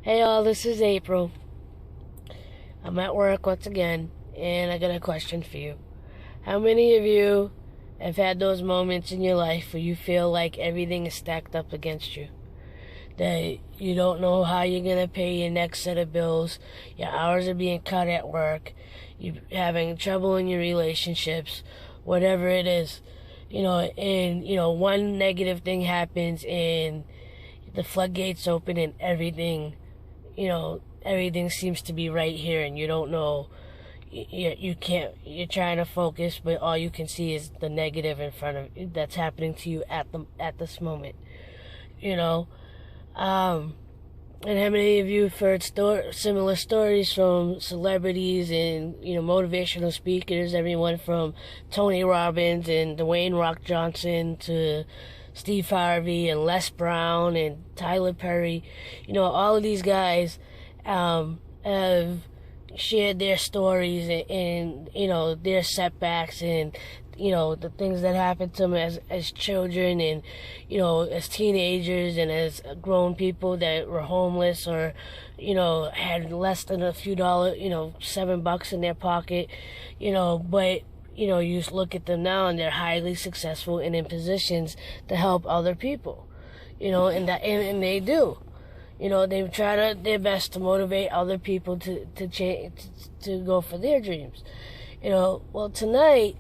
Hey all, this is April. I'm at work once again, and I got a question for you. How many of you have had those moments in your life where you feel like everything is stacked up against you? That you don't know how you're going to pay your next set of bills, your hours are being cut at work, you're having trouble in your relationships, whatever it is. One negative thing happens and the floodgates open and everything seems to be right here, and you don't know, you can't, you're trying to focus, but all you can see is the negative in front of that's happening to you at this moment. And how many of you have heard similar stories from celebrities and, motivational speakers, everyone from Tony Robbins and Dwayne Rock Johnson to Steve Harvey and Les Brown and Tyler Perry. All of these guys have shared their stories and their setbacks and the things that happened to them as children and as teenagers and as grown people that were homeless or had less than a few dollars, $7 in their pocket, but you look at them now and they're highly successful and in positions to help other people, and they do. They try their best to motivate other people to change, to go for their dreams. Well, tonight,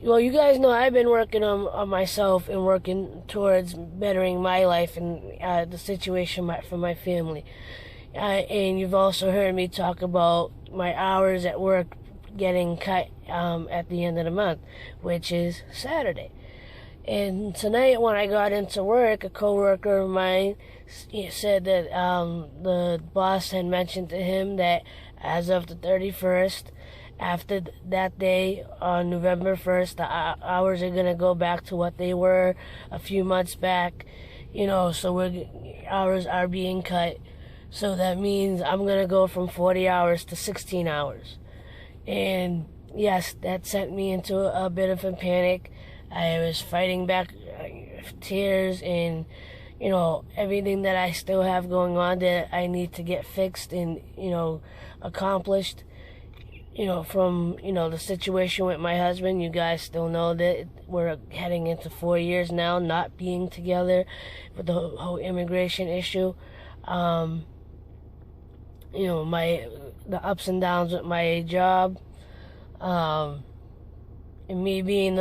you guys know I've been working on myself and working towards bettering my life and the situation for my family. And you've also heard me talk about my hours at work getting cut at the end of the month, which is Saturday. And tonight when I got into work, a coworker of mine said that the boss had mentioned to him that as of the 31st, after that day, on November 1st, the hours are going to go back to what they were a few months back. So hours are being cut. So that means I'm going to go from 40 hours to 16 hours. And yes, that sent me into a bit of a panic. I was fighting back tears and, everything that I still have going on that I need to get fixed and, accomplished. From, the situation with my husband, you guys still know that we're heading into 4 years now, not being together with the whole immigration issue. The ups and downs with my job, and me being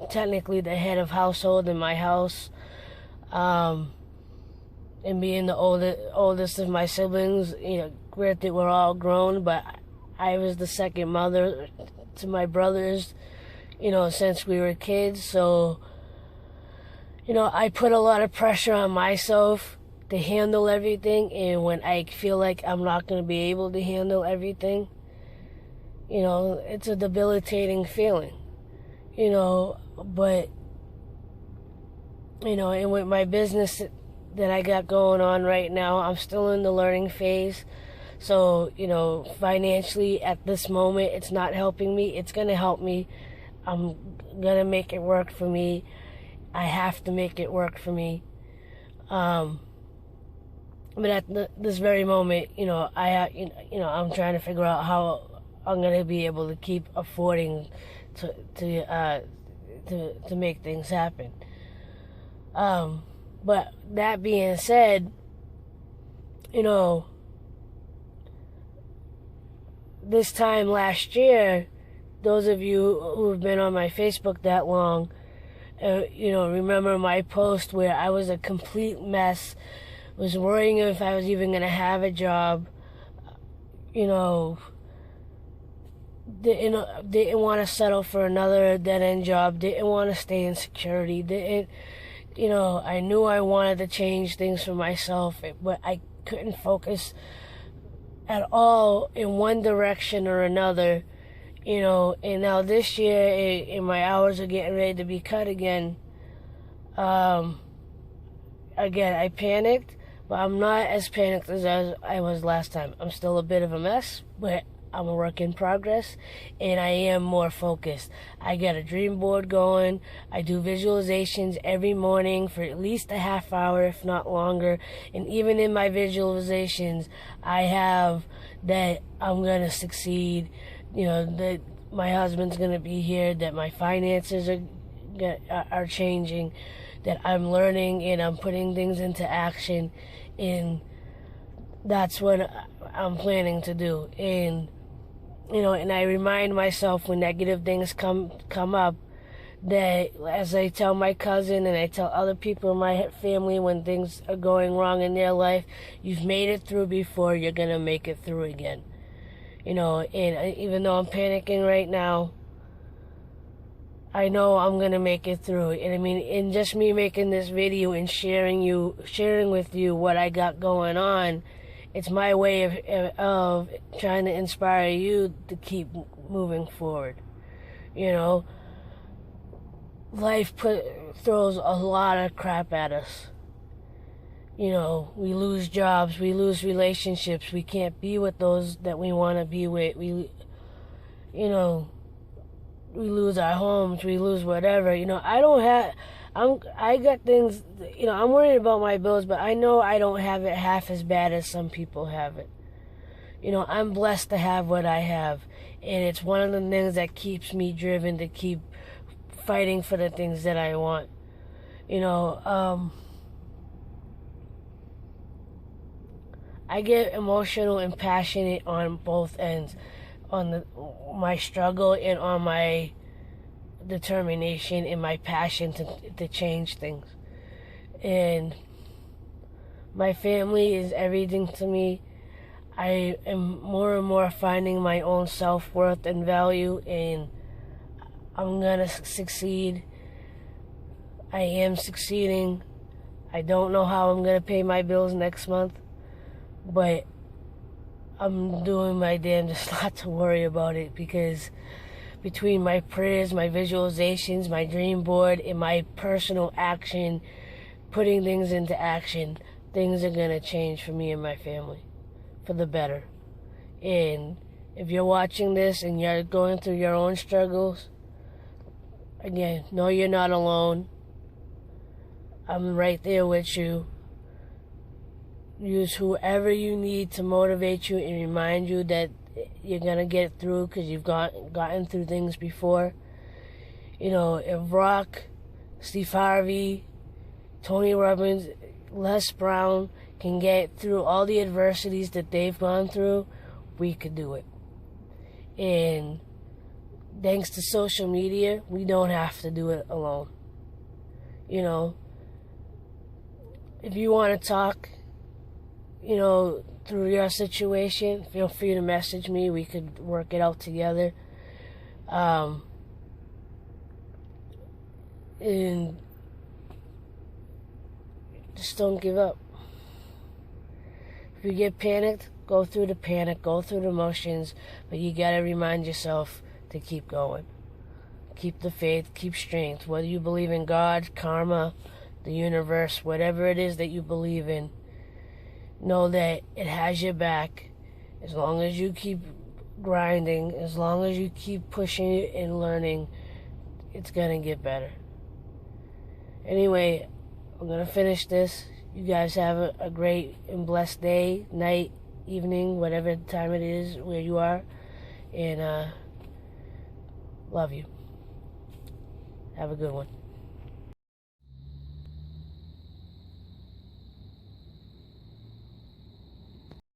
technically the head of household in my house, and being the oldest of my siblings. Granted, we're all grown, but I was the second mother to my brothers, since we were kids. So, I put a lot of pressure on myself to handle everything. And when I feel like I'm not going to be able to handle everything, it's a debilitating feeling, but, and with my business that I got going on right now, I'm still in the learning phase. So, financially at this moment, it's not helping me. It's going to help me. I'm going to make it work for me. I have to make it work for me. But at this very moment, I'm trying to figure out how I'm going to be able to keep affording to make things happen. But that being said, this time last year, those of you who have been on my Facebook that long, remember my post where I was a complete mess, was worrying if I was even going to have a job, didn't want to settle for another dead-end job, didn't want to stay in security, I knew I wanted to change things for myself, but I couldn't focus at all in one direction or another, and now this year, and my hours are getting ready to be cut again. Again, I panicked, but I'm not as panicked as I was last time. I'm still a bit of a mess, but I'm a work in progress, and I am more focused. I got a dream board going. I do visualizations every morning for at least a half hour, if not longer. And even in my visualizations, I have that I'm going to succeed, that my husband's going to be here, that my finances are changing, that I'm learning and I'm putting things into action, and that's what I'm planning to do. And and I remind myself when negative things come up, that as I tell my cousin and I tell other people in my family when things are going wrong in their life, you've made it through before, you're gonna make it through again. And even though I'm panicking right now, I know I'm gonna make it through. And I mean, in just me making this video and sharing with you what I got going on, it's my way of trying to inspire you to keep moving forward. Life throws a lot of crap at us. We lose jobs, we lose relationships, we can't be with those that we want to be with. We lose our homes, we lose whatever. I got things, I'm worried about my bills, but I know I don't have it half as bad as some people have it. I'm blessed to have what I have, and it's one of the things that keeps me driven to keep fighting for the things that I want. I get emotional and passionate on both ends, on my struggle and on my determination and my passion to change things. And my family is everything to me. I am more and more finding my own self-worth and value, and I'm gonna succeed. I am succeeding. I don't know how I'm gonna pay my bills next month, but I'm doing my damnedest not to worry about it, because between my prayers, my visualizations, my dream board, and my personal action, putting things into action, things are going to change for me and my family for the better. And if you're watching this and you're going through your own struggles, again, know you're not alone. I'm right there with you. Use whoever you need to motivate you and remind you that you're going to get through, because you've gotten through things before. If Rock, Steve Harvey, Tony Robbins, Les Brown can get through all the adversities that they've gone through, we could do it. And thanks to social media, we don't have to do it alone. If you want to talk, through your situation, feel free to message me. We could work it out together. And just don't give up. If you get panicked, go through the panic, go through the emotions, but you gotta remind yourself to keep going. Keep the faith, keep strength. Whether you believe in God, karma, the universe, whatever it is that you believe in, know that it has your back. As long as you keep grinding, as long as you keep pushing and learning, it's gonna get better. Anyway, I'm gonna finish this. You guys have a great and blessed day, night, evening, whatever time it is where you are, and love you. Have a good one.